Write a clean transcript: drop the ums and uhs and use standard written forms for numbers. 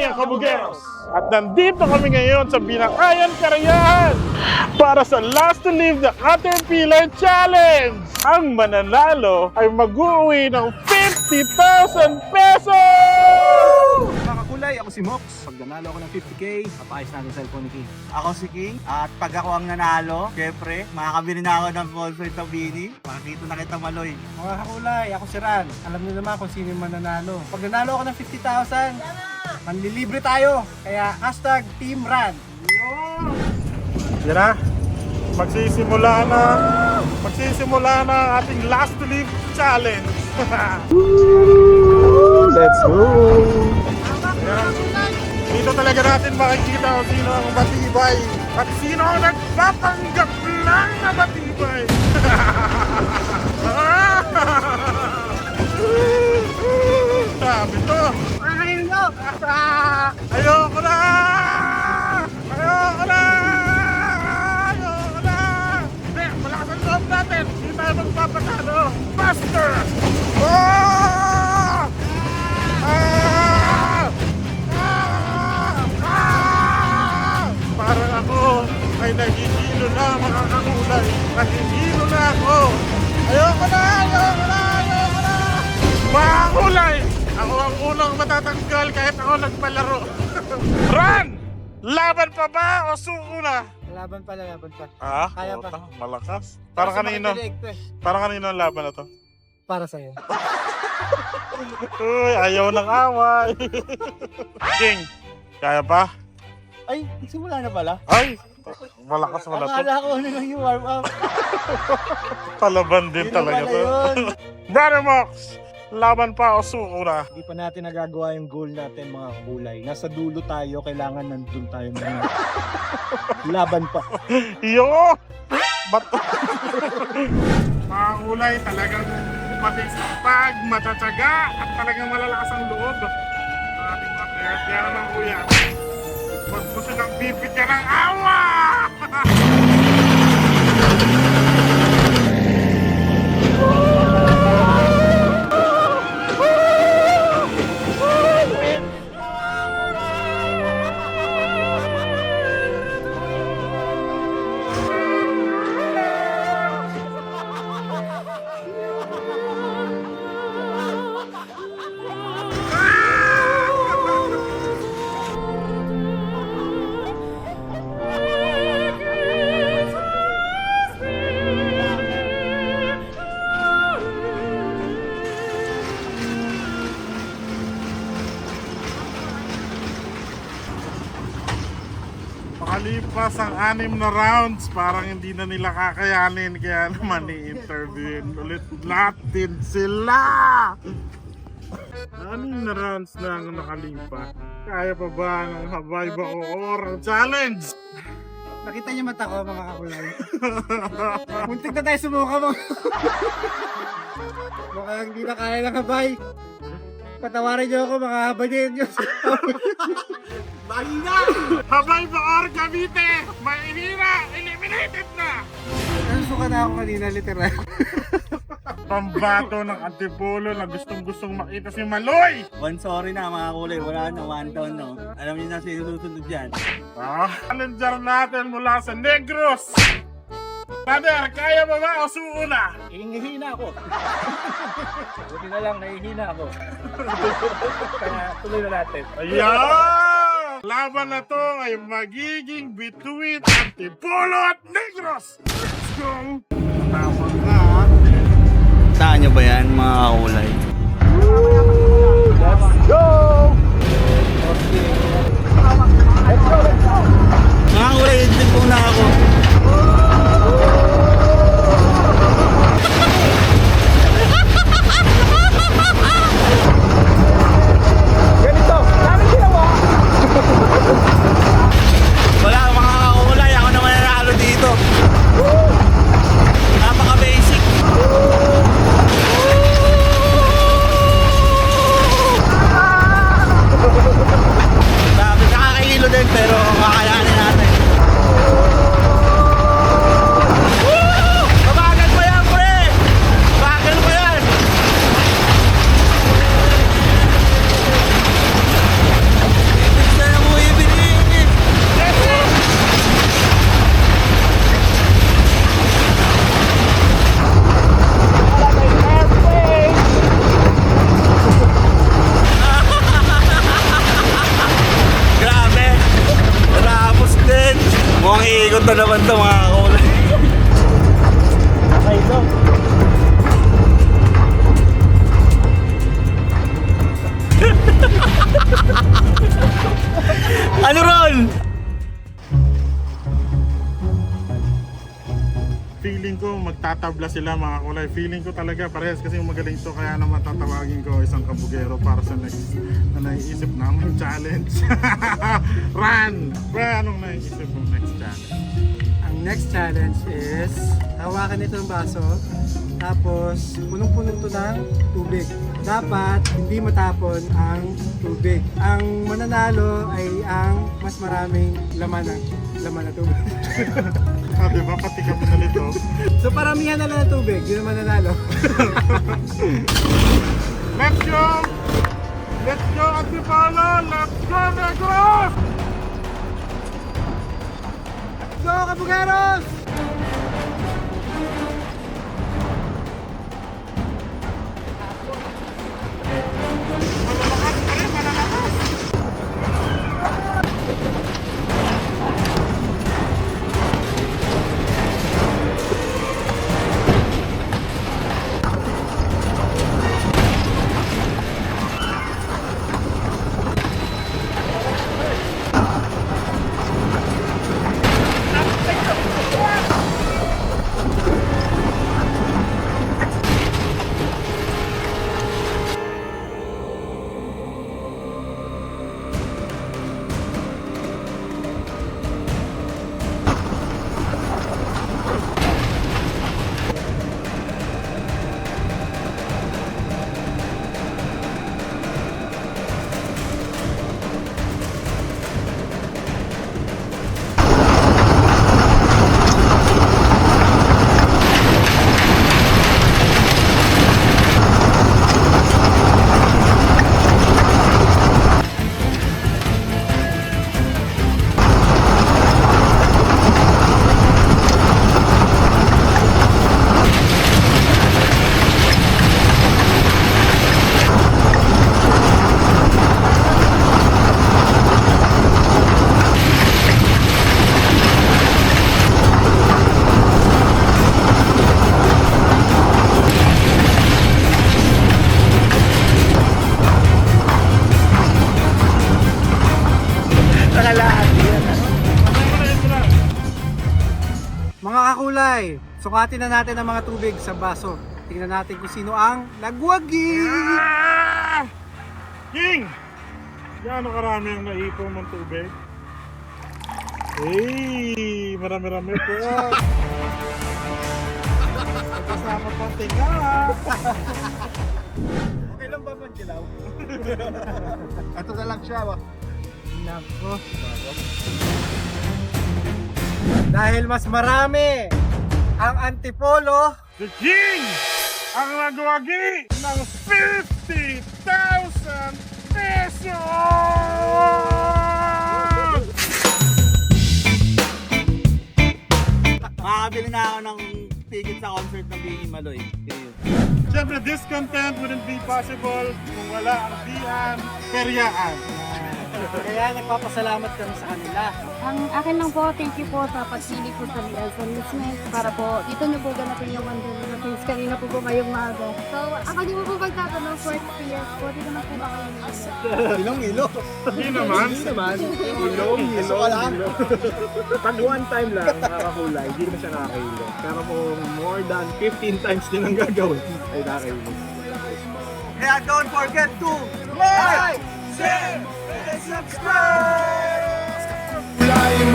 mga kabugeros! At nandito kami ngayon sa Binakayan, Carayan para sa Last to Leave the Caterpillar Challenge! Ang mananalo ay mag-uwi ng 50,000 pesos! Mga kakulay, ako si Mox. Pag nanalo ako ng 50k, papayos natin sa cellphone ni King. Ako si King, at pag ako ang nanalo, syempre, makakabili na ako ng sponsor sa Bini. Makikita na kita, Maloy. Mga kakulay, ako si Ran. Alam niyo naman kung sino yung mananalo. Pag nanalo ako ng 50,000, manlilibre tayo. Kaya hashtag Team Ran. Yan na, magsisimula na ang ating Last to Leave Challenge! Let's go! Yan. Dito talaga natin makikita kung sino ang matibay at sino ang nagpapanggap lang na matibay. Sabi to. Ayoko na! Ayoko na! Ayoko na! Hindi, malakas ang loob natin. Hindi tayo magpapatalo. Faster! Oh! Ah! Parang ako ay nahihilo na, mga kakulay. Nahihilo na ako. Ayoko na, ayoko na, ayoko na. Mga kakulay, ako ang unang matatanggal kahit ako nagpalaro. Run! Laban pa ba o suko na? Laban pa. Ah, Kaya pa. puta, malakas. Parang kanino? Parang kanino ang laban na to? Para sa'yo. Uy, ayaw ng away. King, kaya pa? Ay, simula na pala. Ay, malakas wala to. Akala ko ano lang yung warm up. Palaban din Yun talaga pala to. yun. Brother Mox, laban pa o suko na? Hindi pa natin nagagawa yung goal natin, mga kulay. Nasa dulo tayo, kailangan nandun tayo na. Laban pa. Iyo! Bato! Mga kulay, talagang matisipag, matatsaga, at talagang malalakas ang loob. Sa ating mga players, kaya naman kuya. Huwag mo silang bibigyan ng awa! Makalipas ang 6 na rounds, parang hindi na nila kakayanin, kaya naman i-intervene ulit natin sila. 6 na rounds na ang nakalipas. Kaya pa ba ng Habay ba or challenge? Nakita niyo mata ko, mga kakulay. Muntik na tayo sumuka mo. Baka hindi na kaya ng habay. Patawarin niyo ako, mga habay niyo. Mahina! Habay ba or Cavite? Mahihira! Eliminated na! Nasuka na ako kanina, literal. Pambato ng Antipolo na gustong makita si Maloy! One sorry na mga kulay, wala na, one down no. Alam niyo na sino susunod dyan. Challenger natin mula sa Negros! Father, kaya ba ba o suko na? Hihina ako. Buti na lang, nahihina ako. Kaya tuloy na natin. Ayan! Laban na to ay magiging between Antipolo at Negros! Let's go! Tama nga! Saan nyo ba yan mga kakulay? Let's go! Mga kakulay, edit po na ako. Ganito! Sabi sila mo! Wala mga kakulay, ako naman nanalo dito. Napaka-basic. na naman ito mga kakulay. Okay, go. Ano Ron? Feeling ko magtatabla sila mga kulay. Feeling ko talaga parehas kasi magaling to, kaya naman tatawagin ko isang kabugero para sa next na naiisip namin challenge. Run! Bra, anong naiisip mong next challenge? Ang next challenge is hawakan ito ng baso, tapos punong-puno ito ng tubig. Dapat hindi matapon ang tubig. Ang mananalo ay ang mas maraming laman na tubig. Ah, diba? Pati ka mo na nito. So paramihan na lang ng tubig, yun ang mananalo. Let's go! Let's go, Antipolo! Let's go, Negros! Go, Kabugeros! Malalakas pa rin, malalakas! Mga kakulay, sukatin na natin ang mga tubig sa baso. Tingnan natin kung sino ang nagwagi! Ah! King! Gaano karami ang naipon mong tubig? Hey! Marami-rami po! Kasama pang tinga! Okay lang ba magkilaw? Ito na lang siya. Nako. Dahil mas marami ang Antipolo, The King! Ang nagwagi ng 50,000 pesos! Makakabili na ako ng ticket sa concert ng Bini Maloy. Siyempre, this content wouldn't be possible kung wala ang Dian Periaan. kaya nagpapasalamat kami sa kanila. Ang akin lang po, thank you po sa pagpili po sa Liaison Business para po dito nyo po ganapin yung Wonder Things. Kanina po po kayong maaga. So, ako di mo po magtatanong for experience po. Dito na po ba kayo nila? Ilong-ilo. Hindi naman. Ilong-ilo. Pag one time lang nakakakulay, hindi naman siya nakakailo. Pero kung more than 15 times din ang gagawin, ay nakakailo. Kaya don't forget to like, share, and subscribe! Flying